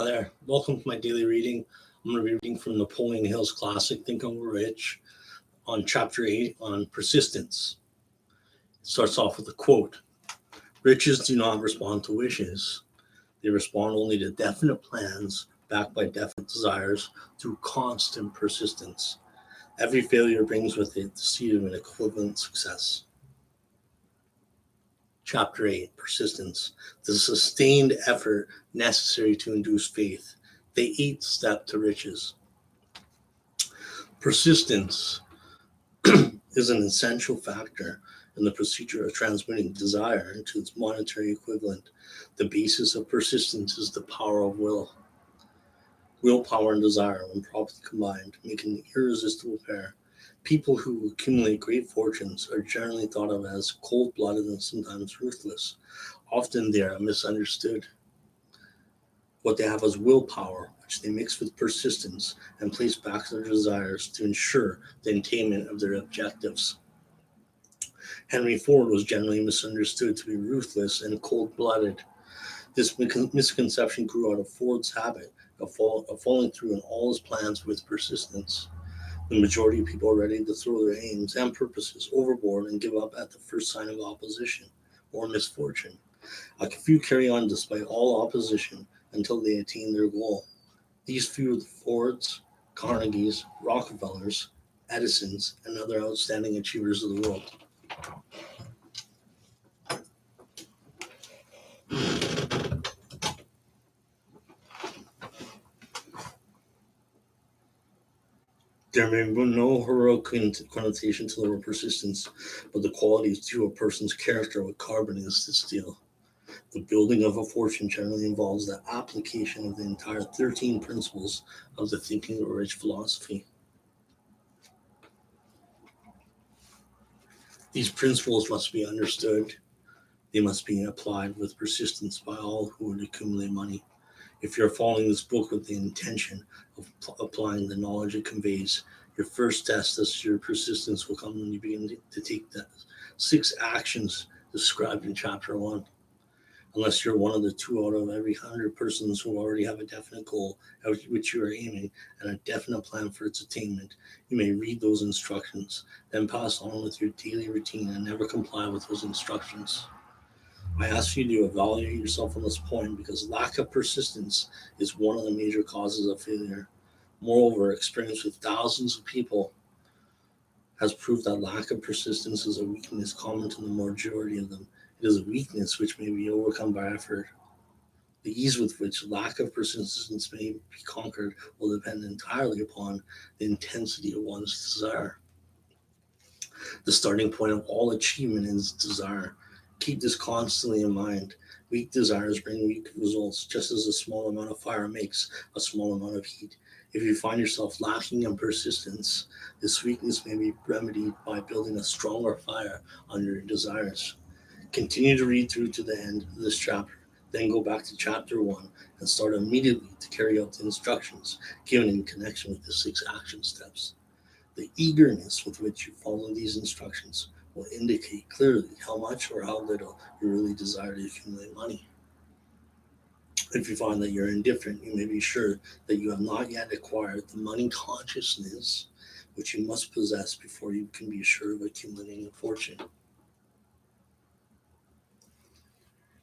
Hi there. Welcome to my daily reading. I'm going to be reading from Napoleon Hill's classic, Think and Grow Rich, on chapter 8 on persistence. It starts off with a quote. Riches do not respond to wishes. They respond only to definite plans backed by definite desires through constant persistence. Every failure brings with it the seed of an equivalent success. Chapter 8, Persistence. The sustained effort necessary to induce faith. The eighth step to riches. Persistence is an essential factor in the procedure of transmitting desire into its monetary equivalent. The basis of persistence is the power of will. Willpower and desire, when properly combined, make an irresistible pair. People who accumulate great fortunes are generally thought of as cold-blooded and sometimes ruthless. Often they are misunderstood. What they have is willpower, which they mix with persistence and place back their desires to ensure the attainment of their objectives. Henry Ford was generally misunderstood to be ruthless and cold-blooded. This misconception grew out of Ford's habit of following through on all his plans with persistence. The majority of people are ready to throw their aims and purposes overboard and give up at the first sign of opposition or misfortune. A few carry on despite all opposition until they attain their goal. These few are the Fords, Carnegies, Rockefellers, Edisons, and other outstanding achievers of the world. There may be no heroic connotation to the word persistence, but the qualities to a person's character what carbon is to steel. The building of a fortune generally involves the application of the entire 13 principles of the Thinking and Grow Rich philosophy. These principles must be understood. They must be applied with persistence by all who would accumulate money. If you're following this book with the intention of applying the knowledge it conveys, your first test as your persistence will come when you begin to take the 6 actions described in chapter 1. Unless you're one of the 2 out of every 100 persons who already have a definite goal at which you are aiming and a definite plan for its attainment, you may read those instructions, then pass on with your daily routine and never comply with those instructions. I ask you to evaluate yourself on this point because lack of persistence is one of the major causes of failure. Moreover, experience with thousands of people has proved that lack of persistence is a weakness common to the majority of them. It is a weakness which may be overcome by effort. The ease with which lack of persistence may be conquered will depend entirely upon the intensity of one's desire. The starting point of all achievement is desire. Keep this constantly in mind. Weak desires bring weak results, just as a small amount of fire makes a small amount of heat. If you find yourself lacking in persistence, this weakness may be remedied by building a stronger fire under your desires. Continue to read through to the end of this chapter, then go back to chapter 1 and start immediately to carry out the instructions given in connection with the 6 action steps. The eagerness with which you follow these instructions will indicate clearly how much or how little you really desire to accumulate money. If you find that you're indifferent, you may be sure that you have not yet acquired the money consciousness which you must possess before you can be sure of accumulating a fortune.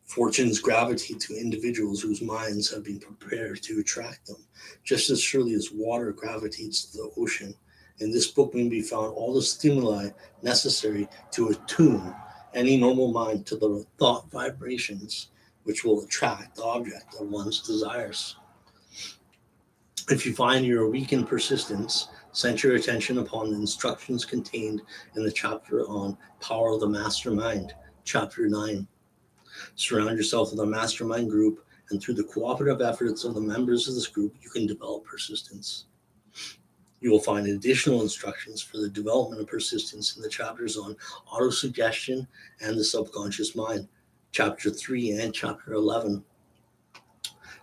Fortunes gravitate to individuals whose minds have been prepared to attract them, just as surely as water gravitates to the ocean. In this book may be found all the stimuli necessary to attune any normal mind to the thought vibrations which will attract the object of one's desires. If you find you are weak in persistence, center your attention upon the instructions contained in the chapter on Power of the Mastermind, chapter 9. Surround yourself with a mastermind group, and through the cooperative efforts of the members of this group, you can develop persistence. You will find additional instructions for the development of persistence in the chapters on autosuggestion and the subconscious mind, chapter 3 and chapter 11.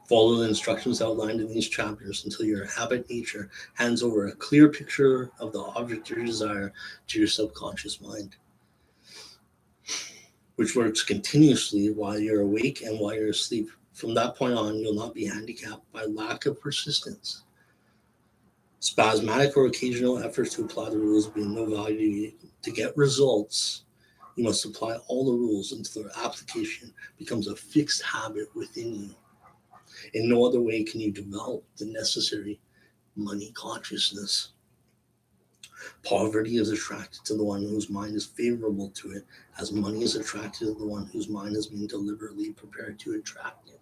Follow the instructions outlined in these chapters until your habit nature hands over a clear picture of the object of your desire to your subconscious mind, which works continuously while you're awake and while you're asleep. From that point on, you'll not be handicapped by lack of persistence. Spasmodic or occasional efforts to apply the rules being no value to you. To get results, you must apply all the rules until their application becomes a fixed habit within you. In no other way can you develop the necessary money consciousness. Poverty is attracted to the one whose mind is favorable to it, as money is attracted to the one whose mind has been deliberately prepared to attract it.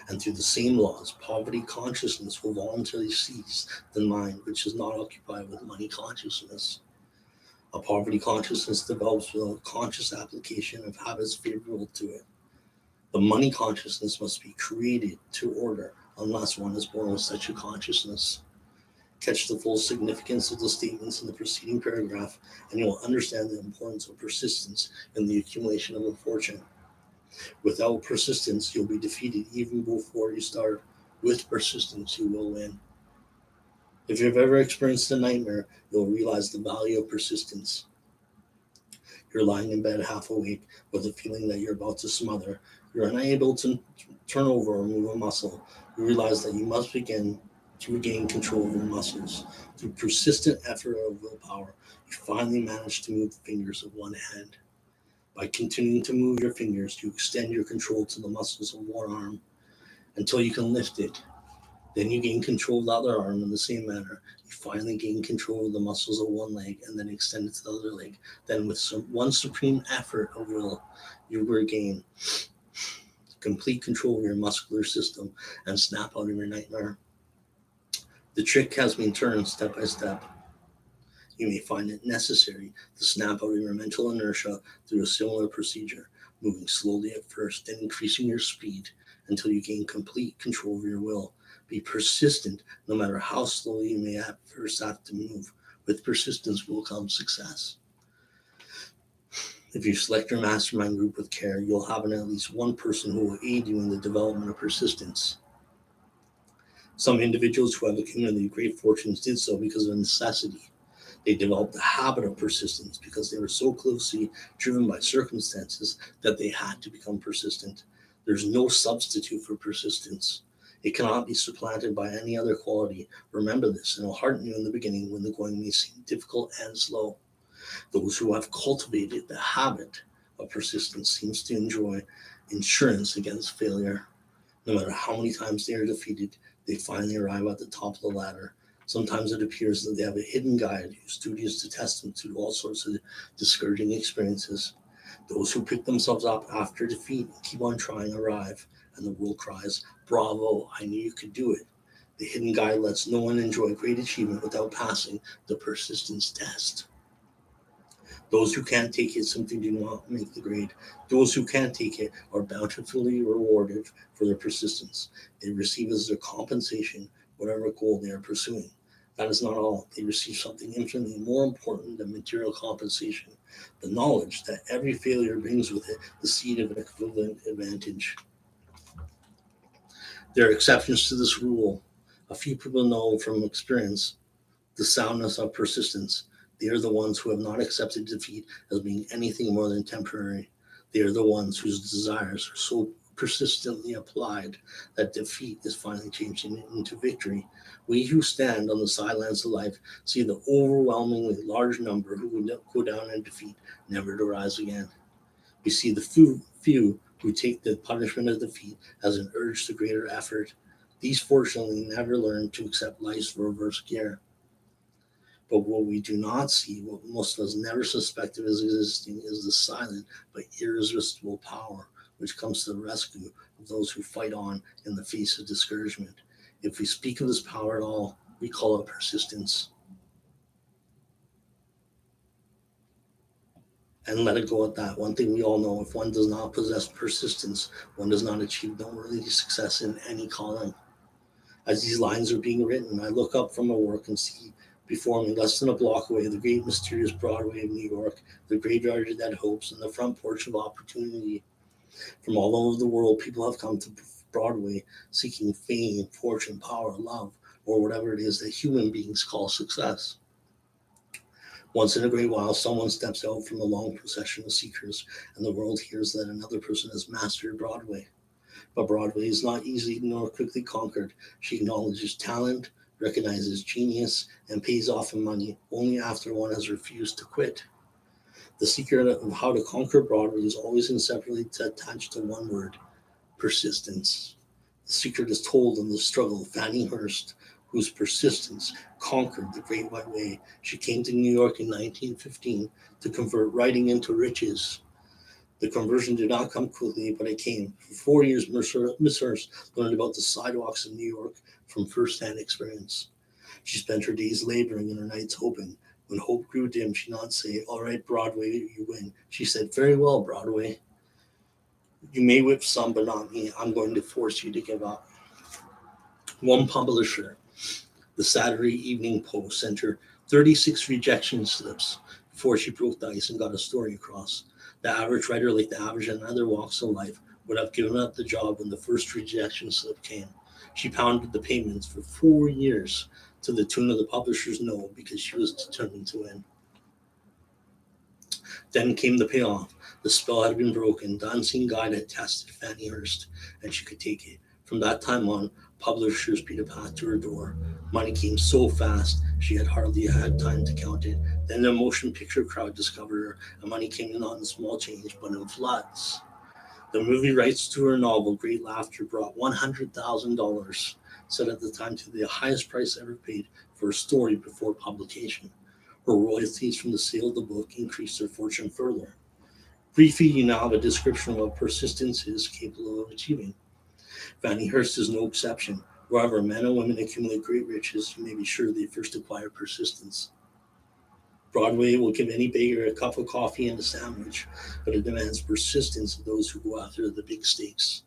And through the same laws, poverty consciousness will voluntarily seize the mind which is not occupied with money consciousness. A poverty consciousness develops with a conscious application of habits favorable to it. The money consciousness must be created to order unless one is born with such a consciousness. Catch the full significance of the statements in the preceding paragraph, and you will understand the importance of persistence in the accumulation of a fortune. Without persistence, you'll be defeated even before you start. With persistence, you will win. If you've ever experienced a nightmare, you'll realize the value of persistence. You're lying in bed half awake with a feeling that you're about to smother. You're unable to turn over or move a muscle. You realize that you must begin to regain control of your muscles. Through persistent effort of willpower, you finally manage to move the fingers of one hand. By continuing to move your fingers, you extend your control to the muscles of one arm until you can lift it. Then you gain control of the other arm in the same manner. You finally gain control of the muscles of one leg and then extend it to the other leg. Then with one supreme effort of will, you regain complete control of your muscular system and snap out of your nightmare. The trick has been turned step by step. You may find it necessary to snap out of your mental inertia through a similar procedure, moving slowly at first, then increasing your speed until you gain complete control of your will. Be persistent, no matter how slowly you may at first have to move. With persistence will come success. If you select your mastermind group with care, you'll have at least one person who will aid you in the development of persistence. Some individuals who have accumulated great fortunes did so because of necessity. They developed the habit of persistence because they were so closely driven by circumstances that they had to become persistent. There's no substitute for persistence. It cannot be supplanted by any other quality. Remember this, and it'll hearten you in the beginning when the going may seem difficult and slow. Those who have cultivated the habit of persistence seems to enjoy insurance against failure. No matter how many times they are defeated, they finally arrive at the top of the ladder. Sometimes it appears that they have a hidden guide whose duty is to test them through all sorts of discouraging experiences. Those who pick themselves up after defeat and keep on trying arrive, and the world cries, "Bravo, I knew you could do it." The hidden guide lets no one enjoy great achievement without passing the persistence test. Those who can't take it simply do not make the grade. Those who can take it are bountifully rewarded for their persistence. They receive as their compensation whatever goal they are pursuing. That is not all. They receive something infinitely more important than material compensation, the knowledge that every failure brings with it the seed of an equivalent advantage. There are exceptions to this rule. A few people know from experience the soundness of persistence. They are the ones who have not accepted defeat as being anything more than temporary. They are the ones whose desires are so persistently applied that defeat is finally changing into victory. We who stand on the sidelines of life see the overwhelmingly large number who would go down in defeat, never to rise again. We see the few who take the punishment of defeat as an urge to greater effort. These fortunately never learn to accept life's reverse gear. But what we do not see, what most of us never suspected as existing, is the silent but irresistible power which comes to the rescue of those who fight on in the face of discouragement. If we speak of this power at all, we call it persistence. And let it go at that. One thing we all know, if one does not possess persistence, one does not achieve noteworthy success in any calling. As these lines are being written, I look up from my work and see before me, less than a block away, the great mysterious Broadway of New York, the graveyard of dead hopes, and the front porch of opportunity. From all over the world, people have come to Broadway seeking fame, fortune, power, love, or whatever it is that human beings call success. Once in a great while, someone steps out from a long procession of seekers, and the world hears that another person has mastered Broadway. But Broadway is not easy nor quickly conquered. She acknowledges talent, recognizes genius, and pays off in money only after one has refused to quit. The secret of how to conquer Broadway is always inseparably attached to one word: persistence. The secret is told in the struggle of Fannie Hurst, whose persistence conquered the Great White Way. She came to New York in 1915 to convert writing into riches. The conversion did not come quickly, but it came. For 4 years, Miss Hurst learned about the sidewalks of New York from first-hand experience. She spent her days laboring and her nights hoping. When hope grew dim, she did not say, "All right, Broadway, you win." She said, "Very well, Broadway. You may whip some, but not me. I'm going to force you to give up." One publisher, the Saturday Evening Post, sent her 36 rejection slips before she broke the ice and got a story across. The average writer, like the average in other walks of life, would have given up the job when the first rejection slip came. She pounded the pavements for 4 years to the tune of the publisher's no, because she was determined to win. Then came the payoff. The spell had been broken. The unseen guide had tested Fannie Hurst, and she could take it. From that time on, publishers beat a path to her door. Money came so fast, she had hardly had time to count it. Then the motion picture crowd discovered her, and money came not in small change, but in floods. The movie rights to her novel, Great Laughter, brought $100,000, set at the time to the highest price ever paid for a story before publication. Her royalties from the sale of the book increased her fortune further. Briefly, you now have a description of what persistence is capable of achieving. Fannie Hurst is no exception. Wherever men and women accumulate great riches, you may be sure they first acquire persistence. Broadway will give any beggar a cup of coffee and a sandwich, but it demands persistence of those who go after the big stakes.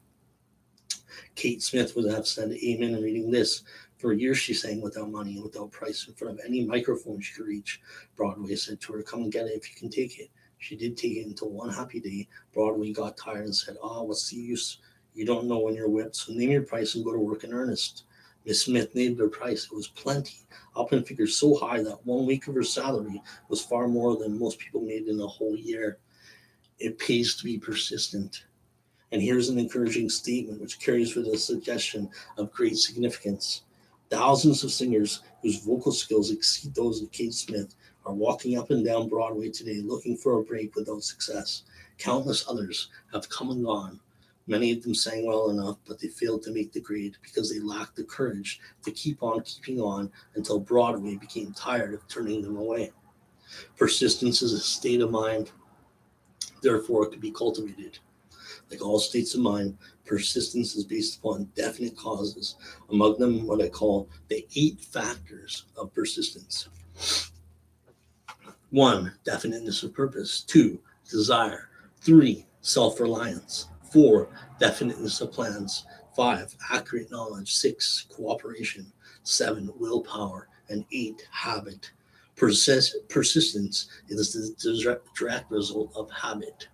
Kate Smith would have said amen in reading this. For years she sang without money and without price in front of any microphone she could reach. Broadway said to her, "Come and get it if you can take it." She did take it until one happy day Broadway got tired and said, "What's the use? You don't know when you're whipped, so name your price and go to work in earnest." Miss Smith named her price. It was plenty, up in figures so high that 1 week of her salary was far more than most people made in a whole year. It pays to be persistent. And here's an encouraging statement which carries with it a suggestion of great significance. Thousands of singers whose vocal skills exceed those of Kate Smith are walking up and down Broadway today looking for a break without success. Countless others have come and gone. Many of them sang well enough, but they failed to make the grade because they lacked the courage to keep on keeping on until Broadway became tired of turning them away. Persistence is a state of mind, therefore it can be cultivated. Like all states of mind, persistence is based upon definite causes, among them what I call the 8 factors of persistence. 1, definiteness of purpose. 2, desire. 3, self-reliance. 4, definiteness of plans. 5, accurate knowledge. 6, cooperation. 7, willpower. And 8, habit. Persistence is the direct result of habit.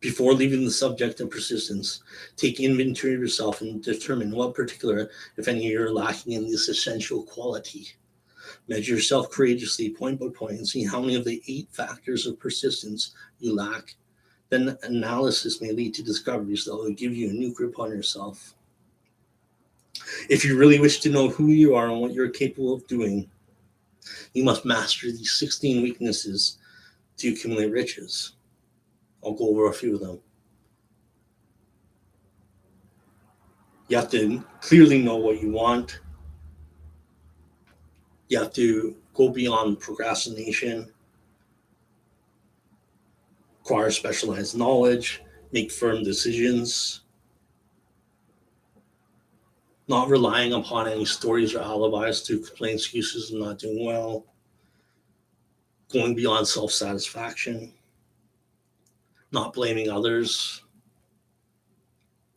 Before leaving the subject of persistence, take inventory of yourself and determine what particular, if any, you're lacking in this essential quality. Measure yourself courageously, point by point, and see how many of the 8 factors of persistence you lack. Then analysis may lead to discoveries that will give you a new grip on yourself. If you really wish to know who you are and what you're capable of doing, you must master these 16 weaknesses to accumulate riches. I'll go over a few of them. You have to clearly know what you want. You have to go beyond procrastination, acquire specialized knowledge, make firm decisions, not relying upon any stories or alibis to explain excuses of not doing well, going beyond self-satisfaction, not blaming others,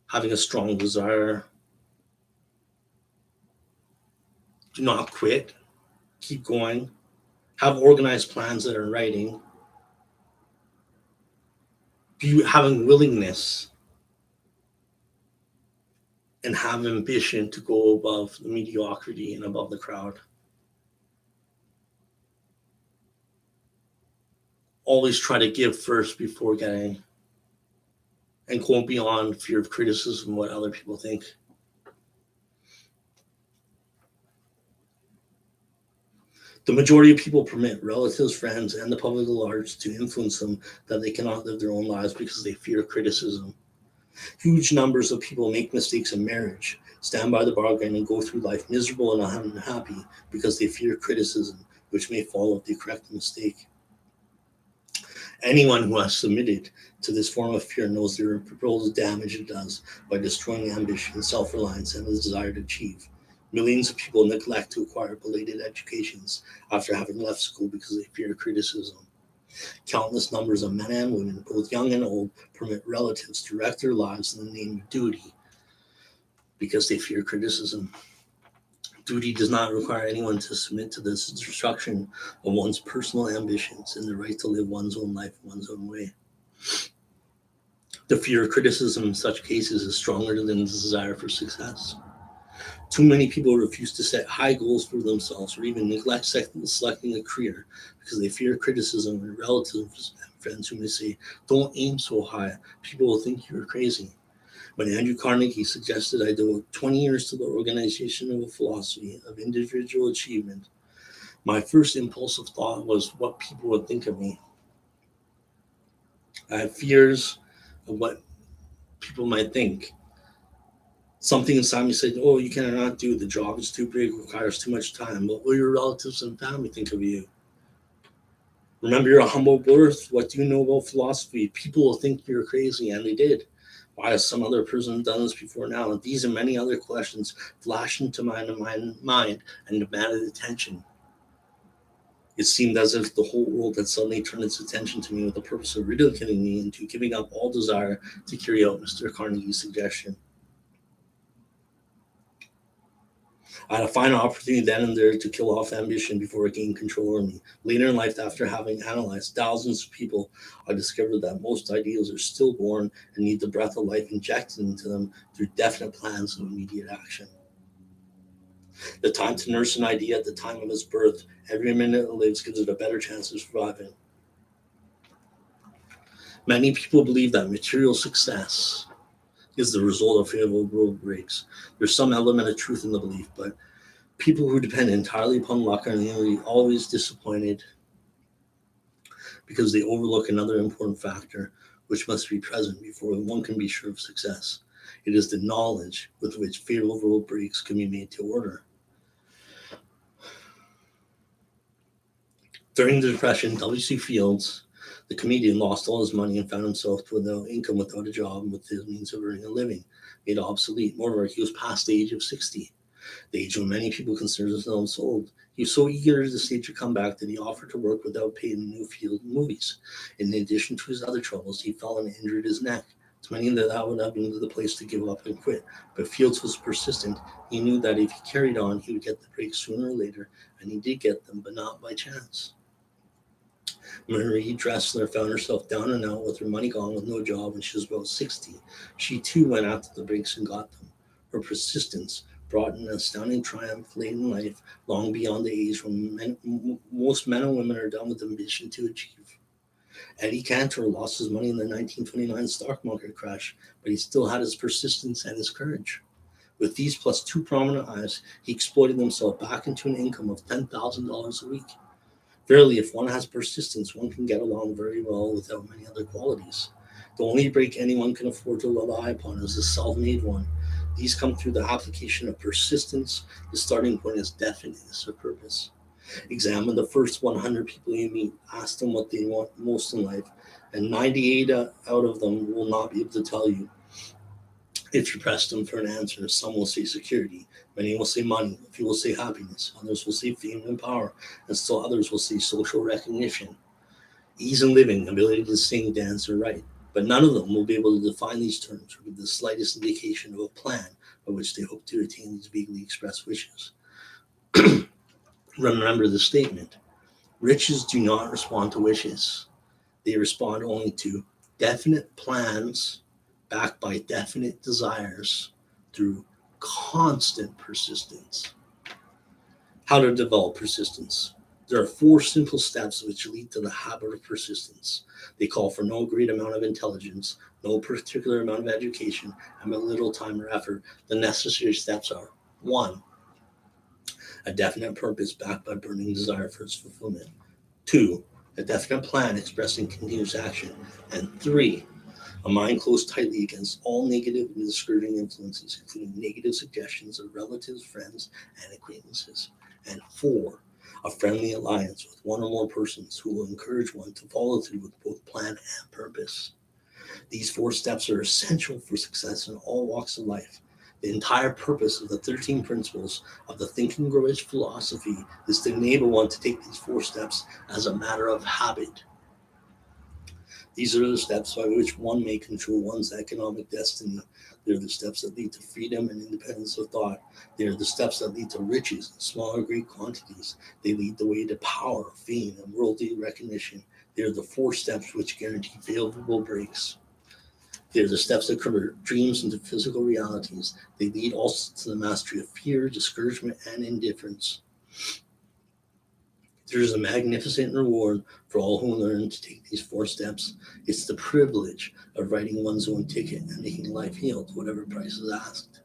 having a strong desire, do not quit, keep going, have organized plans that are in writing, having willingness and have ambition to go above the mediocrity and above the crowd. always try to give first before getting, and go beyond fear of criticism, what other people think. The majority of people permit relatives, friends, and the public at large to influence them that they cannot live their own lives because they fear criticism. Huge numbers of people make mistakes in marriage, stand by the bargain, and go through life miserable and unhappy because they fear criticism, which may follow if they correct the mistake. Anyone who has submitted to this form of fear knows the irreparable damage it does by destroying ambition, self reliance, and the desire to achieve. Millions of people neglect to acquire belated educations after having left school because they fear criticism. Countless numbers of men and women, both young and old, permit relatives to wreck their lives in the name of duty because they fear criticism. Duty does not require anyone to submit to this destruction of one's personal ambitions and the right to live one's own life one's own way. The fear of criticism in such cases is stronger than the desire for success. Too many people refuse to set high goals for themselves or even neglect selecting a career because they fear criticism and relatives and friends who may say, "Don't aim so high, people will think you're crazy." When Andrew Carnegie suggested I devote 20 years to the organization of a philosophy of individual achievement, my first impulsive thought was what people would think of me. I had fears of what people might think. Something inside me said, "Oh, you cannot do it. The job is too big, requires too much time. What will your relatives and family think of you? Remember your humble birth. What do you know about philosophy? People will think you're crazy," and they did. Why has some other person done this before now? And these and many other questions flashed into my mind and demanded attention. It seemed as if the whole world had suddenly turned its attention to me with the purpose of ridiculing me into giving up all desire to carry out Mr. Carnegie's suggestion. I had a final opportunity then and there to kill off ambition before it gained control over me. Later in life, after having analyzed thousands of people, I discovered that most ideals are stillborn and need the breath of life injected into them through definite plans of immediate action. The time to nurse an idea at the time of its birth, every minute it lives gives it a better chance of surviving. Many people believe that material success is the result of favorable breaks. There's some element of truth in the belief, but people who depend entirely upon luck are nearly always disappointed because they overlook another important factor which must be present before one can be sure of success. It is the knowledge with which favorable breaks can be made to order. During the Depression, W.C. Fields, the comedian, lost all his money and found himself without income, without a job, and with his means of earning a living made obsolete. Moreover, he was past the age of 60, the age when many people consider themselves old. He was so eager to stage a comeback that he offered to work without pay in new field movies. In addition to his other troubles, he fell and injured his neck. To many, that would have been the place to give up and quit. But Fields was persistent. He knew that if he carried on, he would get the break sooner or later, and he did get them, but not by chance. Marie Dressler found herself down and out with her money gone with no job when she was about 60. She too went after the breaks and got them. Her persistence brought an astounding triumph late in life, long beyond the age when most men and women are done with ambition to achieve. Eddie Cantor lost his money in the 1929 stock market crash, but he still had his persistence and his courage. With these plus two prominent eyes, he exploited himself back into an income of $10,000 a week. Verily, if one has persistence, one can get along very well without many other qualities. The only break anyone can afford to rely upon is a self-made one. These come through the application of persistence. The starting point is definiteness of purpose. Examine the first 100 people you meet. Ask them what they want most in life, and 98 out of them will not be able to tell you. If you press them for an answer, some will say security, many will say money, a few will say happiness, others will say fame and power, and still others will say social recognition, ease in living, ability to sing, dance, or write. But none of them will be able to define these terms or give the slightest indication of a plan by which they hope to attain these vaguely expressed wishes. Remember the statement: riches do not respond to wishes, they respond only to definite plans backed by definite desires through constant persistence. How to develop persistence. There are 4 simple steps which lead to the habit of persistence. They call for no great amount of intelligence, no particular amount of education, and but little time or effort. The necessary steps are: 1. A definite purpose backed by burning desire for its fulfillment. 2. A definite plan expressing continuous action. And 3. A mind closed tightly against all negative and discouraging influences, including negative suggestions of relatives, friends, and acquaintances. And 4. A friendly alliance with one or more persons who will encourage one to follow through with both plan and purpose. These 4 steps are essential for success in all walks of life. The entire purpose of the 13 principles of the Think and Grow Rich philosophy is to enable one to take these 4 steps as a matter of habit. These are the steps by which one may control one's economic destiny. They are the steps that lead to freedom and independence of thought. They are the steps that lead to riches in small or great quantities. They lead the way to power, fame, and worldly recognition. They are the 4 steps which guarantee favorable breaks. They are the steps that convert dreams into physical realities. They lead also to the mastery of fear, discouragement, and indifference. There is a magnificent reward for all who learn to take these 4 steps. It's the privilege of writing one's own ticket and making life yield whatever price is asked.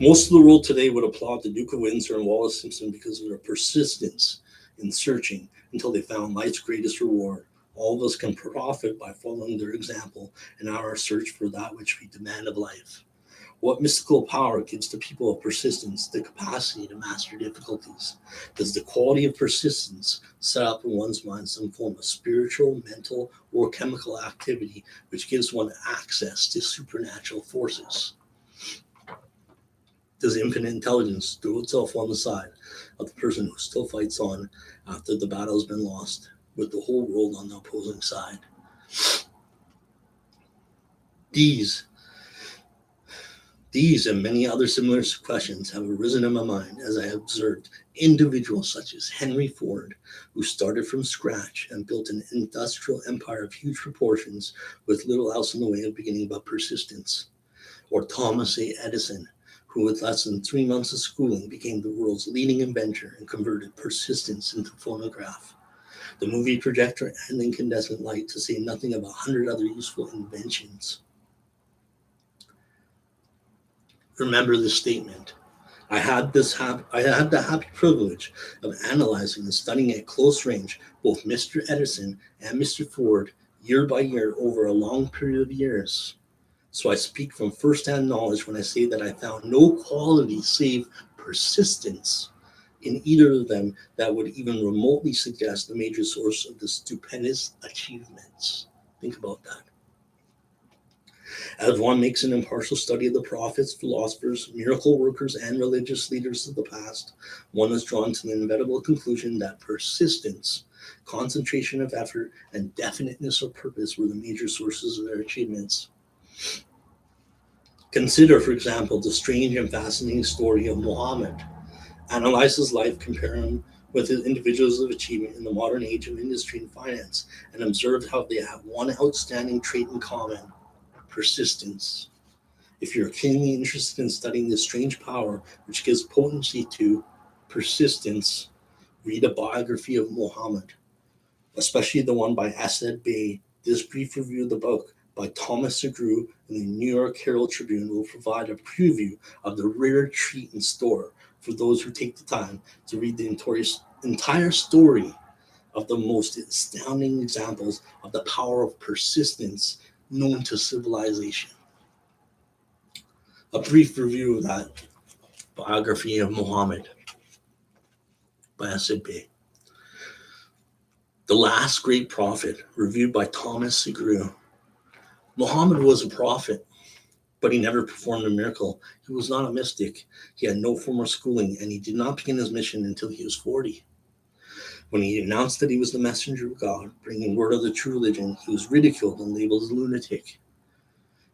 Most of the world today would applaud the Duke of Windsor and Wallace Simpson because of their persistence in searching until they found life's greatest reward. All of us can profit by following their example in our search for that which we demand of life. What mystical power gives to people of persistence the capacity to master difficulties? Does the quality of persistence set up in one's mind some form of spiritual, mental, or chemical activity which gives one access to supernatural forces? Does infinite intelligence throw itself on the side of the person who still fights on after the battle has been lost, with the whole world on the opposing side? These These and many other similar questions have arisen in my mind as I have observed individuals such as Henry Ford, who started from scratch and built an industrial empire of huge proportions with little else in the way of beginning but persistence, or Thomas A. Edison, who with less than 3 months of schooling became the world's leading inventor and converted persistence into phonograph, the movie projector, and incandescent light, to say nothing of 100 other useful inventions. Remember this statement. I had the happy privilege of analyzing and studying at close range both Mr. Edison and Mr. Ford year by year over a long period of years. So I speak from first-hand knowledge when I say that I found no quality save persistence in either of them that would even remotely suggest the major source of the stupendous achievements. Think about that. As one makes an impartial study of the prophets, philosophers, miracle workers, and religious leaders of the past, one is drawn to the inevitable conclusion that persistence, concentration of effort, and definiteness of purpose were the major sources of their achievements. Consider, for example, the strange and fascinating story of Muhammad. Analyze his life, compare him with the individuals of achievement in the modern age of industry and finance, and observe how they have one outstanding trait in common: persistence. If you're keenly interested in studying this strange power which gives potency to persistence, read a biography of Muhammad, especially the one by Asad Bey. This brief review of the book by Thomas Segru in the New York Herald Tribune will provide a preview of the rare treat in store for those who take the time to read the entire story of the most astounding examples of the power of persistence known to civilization. A brief review of that biography of Muhammad by Asad Bey. The Last Great Prophet, reviewed by Thomas Segru. Muhammad was a prophet, but he never performed a miracle. He was not a mystic. He had no formal schooling, and he did not begin his mission until he was 40. When he announced that he was the messenger of God, bringing word of the true religion, he was ridiculed and labeled a lunatic.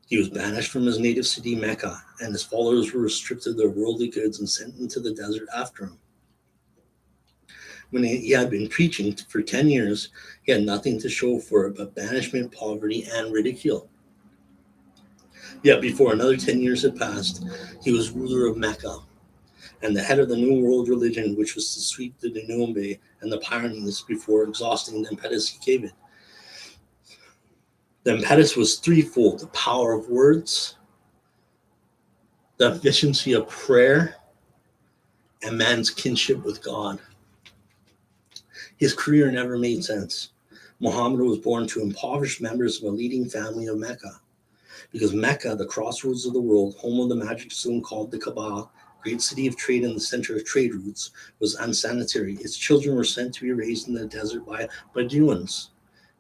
He was banished from his native city, Mecca, and his followers were restripped of their worldly goods and sent into the desert after him. When he had been preaching for 10 years, he had nothing to show for it but banishment, poverty, and ridicule. Yet before another 10 years had passed, he was ruler of Mecca and the head of the New World religion, which was to sweep the Danube and the Pyrenees before exhausting the impetus he gave it. The impetus was threefold: the power of words, the efficiency of prayer, and man's kinship with God. His career never made sense. Muhammad was born to impoverished members of a leading family of Mecca. Because Mecca, the crossroads of the world, home of the magic stone called the Kaaba, great city of trade and the center of trade routes, was unsanitary. Its children were sent to be raised in the desert by Bedouins.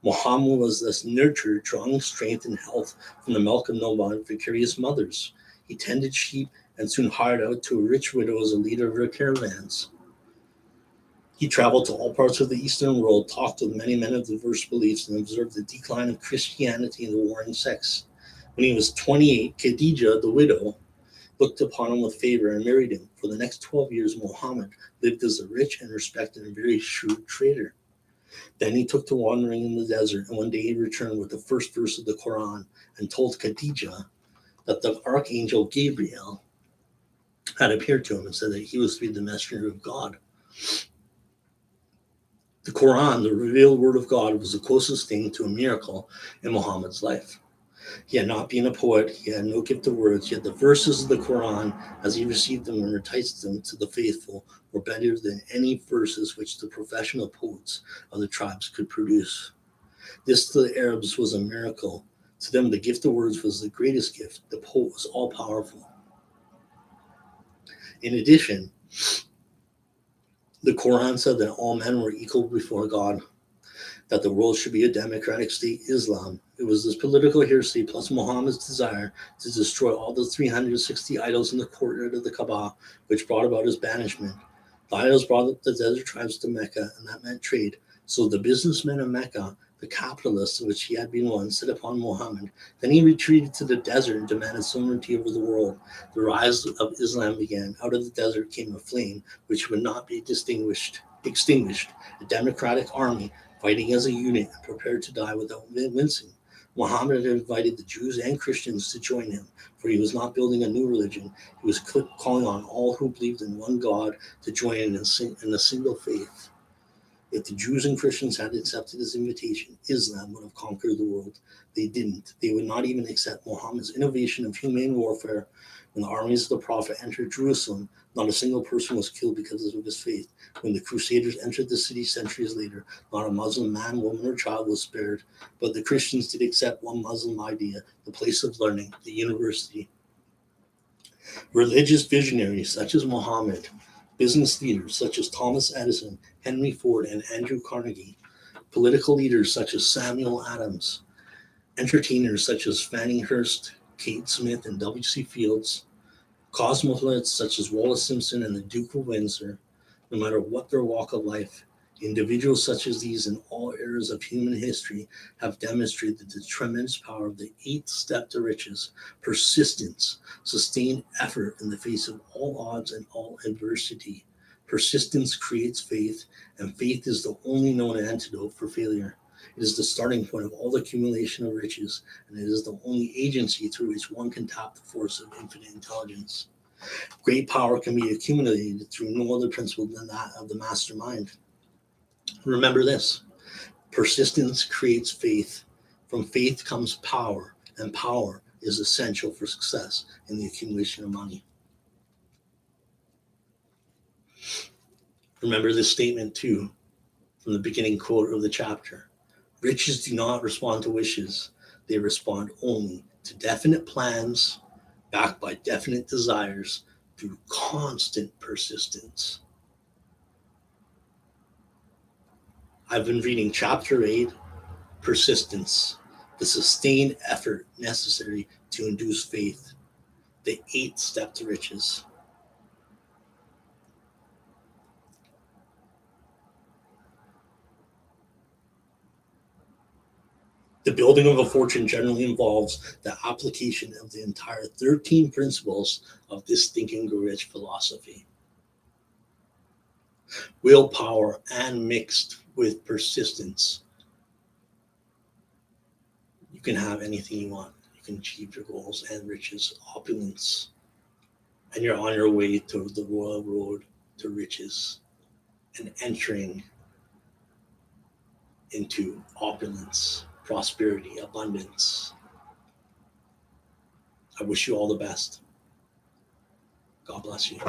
Muhammad was thus nurtured, drawing strength and health from the milk of noble, vicarious mothers. He tended sheep and soon hired out to a rich widow as a leader of her caravans. He traveled to all parts of the Eastern world, talked with many men of diverse beliefs, and observed the decline of Christianity and the warring sects. When he was 28, Khadijah, the widow, looked upon him with favor and married him. For the next 12 years, Muhammad lived as a rich and respected and very shrewd trader. Then he took to wandering in the desert, and one day he returned with the first verse of the Quran and told Khadijah that the archangel Gabriel had appeared to him and said that he was to be the messenger of God. The Quran, the revealed word of God, was the closest thing to a miracle in Muhammad's life. He had not been a poet, he had no gift of words, yet the verses of the Quran, as he received them and recited them to the faithful, were better than any verses which the professional poets of the tribes could produce. This to the Arabs was a miracle. To them, the gift of words was the greatest gift. The poet was all powerful. In addition, the Quran said that all men were equal before God, that the world should be a democratic state, Islam. It was this political heresy plus Muhammad's desire to destroy all the 360 idols in the courtyard of the Kaaba, which brought about his banishment. The idols brought the desert tribes to Mecca, and that meant trade. So the businessmen of Mecca, the capitalists of which he had been one, set upon Muhammad. Then he retreated to the desert and demanded sovereignty over the world. The rise of Islam began. Out of the desert came a flame which would not be extinguished, a democratic army fighting as a unit and prepared to die without wincing. Muhammad had invited the Jews and Christians to join him, for he was not building a new religion. He was calling on all who believed in one God to join in a single faith. If the Jews and Christians had accepted his invitation, Islam would have conquered the world. They didn't. They would not even accept Muhammad's innovation of humane warfare. When the armies of the Prophet entered Jerusalem, not a single person was killed because of his faith. When the Crusaders entered the city centuries later, not a Muslim man, woman, or child was spared. But the Christians did accept one Muslim idea, the place of learning, the university. Religious visionaries such as Muhammad, business leaders such as Thomas Edison, Henry Ford, and Andrew Carnegie, political leaders such as Samuel Adams, entertainers such as Fannie Hurst, Kate Smith, and W.C. Fields, cosmopolites such as Wallace Simpson and the Duke of Windsor, no matter what their walk of life, individuals such as these in all eras of human history have demonstrated the tremendous power of the eighth step to riches: persistence, sustained effort in the face of all odds and all adversity. Persistence creates faith, and faith is the only known antidote for failure. It is the starting point of all the accumulation of riches, and it is the only agency through which one can tap the force of infinite intelligence. Great power can be accumulated through no other principle than that of the mastermind. Remember this: persistence creates faith. From faith comes power, and power is essential for success in the accumulation of money. Remember this statement too from the beginning quote of the chapter: riches do not respond to wishes, they respond only to definite plans backed by definite desires through constant persistence. I've been reading chapter 8, Persistence, the sustained effort necessary to induce faith, the eighth step to riches. The building of a fortune generally involves the application of the entire 13 principles of this Think and Grow Rich philosophy. Willpower and mixed with persistence, you can have anything you want. You can achieve your goals and riches, opulence, and you're on your way to the royal road to riches and entering into opulence, prosperity, abundance. I wish you all the best. God bless you.